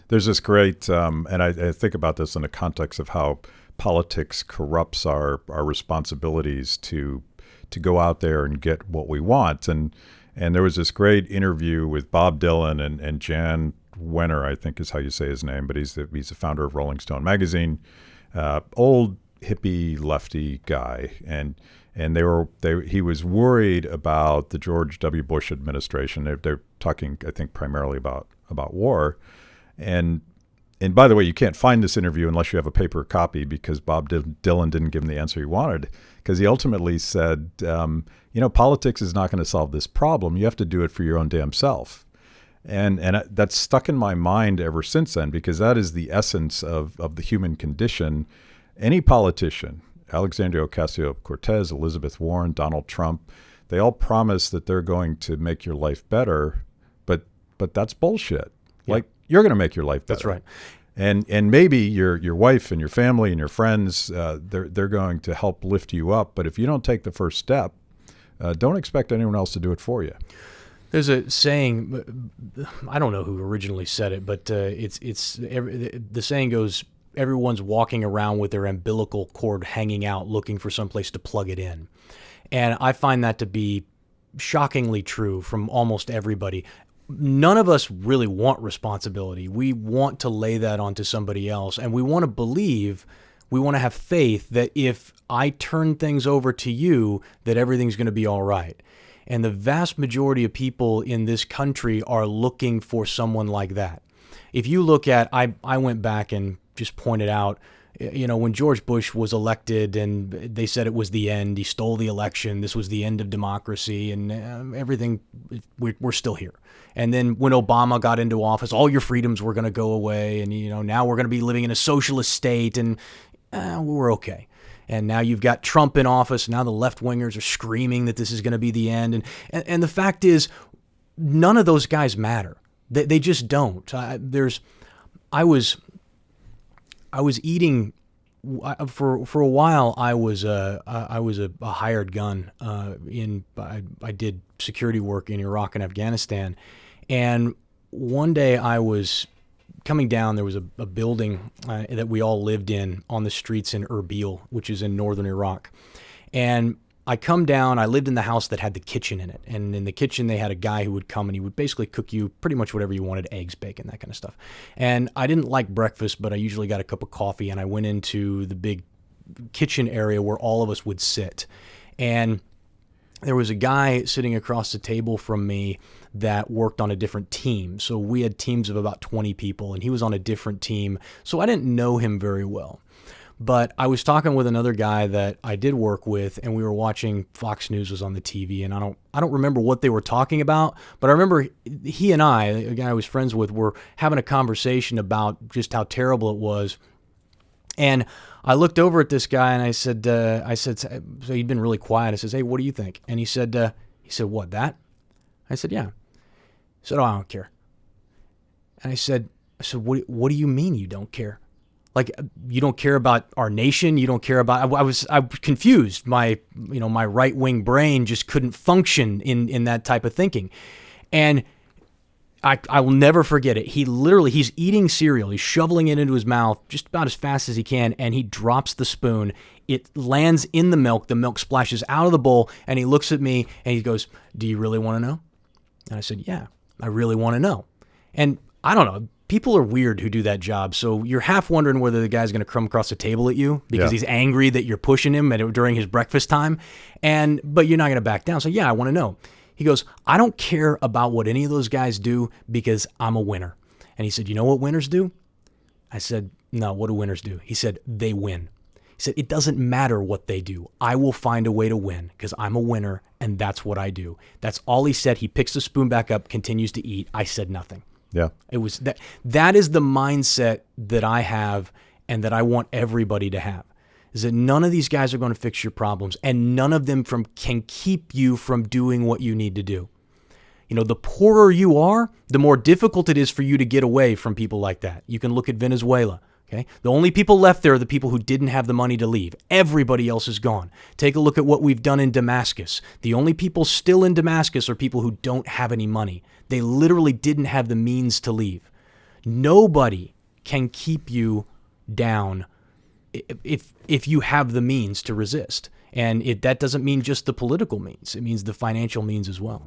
There's this great, and I think about this in the context of how politics corrupts our responsibilities to go out there and get what we want. And there was this great interview with Bob Dylan and Jan Wenner, I think is how you say his name, but he's the founder of Rolling Stone magazine, old hippie lefty guy, and he was worried about the George W. Bush administration. They're talking, I think, primarily about war, and by the way, you can't find this interview unless you have a paper copy, because Bob Dylan didn't give him the answer he wanted, because he ultimately said, politics is not going to solve this problem. You have to do it for your own damn self. And that's stuck in my mind ever since then, because that is the essence of the human condition. Any politician, Alexandria Ocasio-Cortez, Elizabeth Warren, Donald Trump, they all promise that they're going to make your life better, but that's bullshit. Yeah. Like, you're going to make your life better. That's right. And maybe your wife and your family and your friends, they're going to help lift you up. But if you don't take the first step, don't expect anyone else to do it for you. There's a saying, I don't know who originally said it, but the saying goes, everyone's walking around with their umbilical cord hanging out, looking for someplace to plug it in. And I find that to be shockingly true from almost everybody. None of us really want responsibility. We want to lay that onto somebody else, and we want to believe, we want to have faith that if I turn things over to you, that everything's going to be all right. And the vast majority of people in this country are looking for someone like that. If you look at, I went back and just pointed out, when George Bush was elected and they said it was the end, he stole the election, this was the end of democracy and everything, we're still here. And then when Obama got into office, all your freedoms were going to go away, and now we're going to be living in a socialist state, and we're okay. And now you've got Trump in office. Now the left-wingers are screaming that this is going to be the end. And the fact is, none of those guys matter. They just don't. I was eating for a while. I was a hired gun. I did security work in Iraq and Afghanistan, and one day I was coming down. There was a building that we all lived in on the streets in Erbil, which is in northern Iraq, and I come down. I lived in the house that had the kitchen in it, and in the kitchen they had a guy who would come and he would basically cook you pretty much whatever you wanted: eggs, bacon, that kind of stuff. And I didn't like breakfast, but I usually got a cup of coffee, and I went into the big kitchen area where all of us would sit. And there was a guy sitting across the table from me that worked on a different team. So we had teams of about 20 people, and he was on a different team. So I didn't know him very well. But I was talking with another guy that I did work with, and we were watching Fox News was on the TV, and I don't remember what they were talking about, but I remember he and I, a guy I was friends with, were having a conversation about just how terrible it was. And I looked over at this guy and I said, so he'd been really quiet. I said, "Hey, what do you think?" And he said, "What, that?" I said, "Yeah." He said, "Oh, I don't care." And I said, what do you mean you don't care? Like, you don't care about our nation? You don't care about, I was confused. My right-wing brain just couldn't function in that type of thinking. And I will never forget it. He's eating cereal. He's shoveling it into his mouth just about as fast as he can, and he drops the spoon. It lands in the milk. The milk splashes out of the bowl, and he looks at me, and he goes, "Do you really want to know?" And I said, "Yeah, I really want to know." And I don't know. People are weird who do that job. So you're half wondering whether the guy's going to come across the table at you because he's angry that you're pushing him during his breakfast time. But you're not going to back down. So yeah, I want to know. He goes, "I don't care about what any of those guys do because I'm a winner." And he said, "You know what winners do?" I said, "No, what do winners do?" He said, "They win." He said, "It doesn't matter what they do. I will find a way to win because I'm a winner and that's what I do." That's all he said. He picks the spoon back up, continues to eat. I said nothing. Yeah. It was that is the mindset that I have and that I want everybody to have. Is that none of these guys are going to fix your problems, and none of them can keep you from doing what you need to do. The poorer you are, the more difficult it is for you to get away from people like that. You can look at Venezuela. Okay, the only people left there are the people who didn't have the money to leave. Everybody else is gone. Take a look at what we've done in Damascus. The only people still in Damascus are people who don't have any money. They literally didn't have the means to leave. Nobody can keep you down if you have the means to resist. And that doesn't mean just the political means. It means the financial means as well.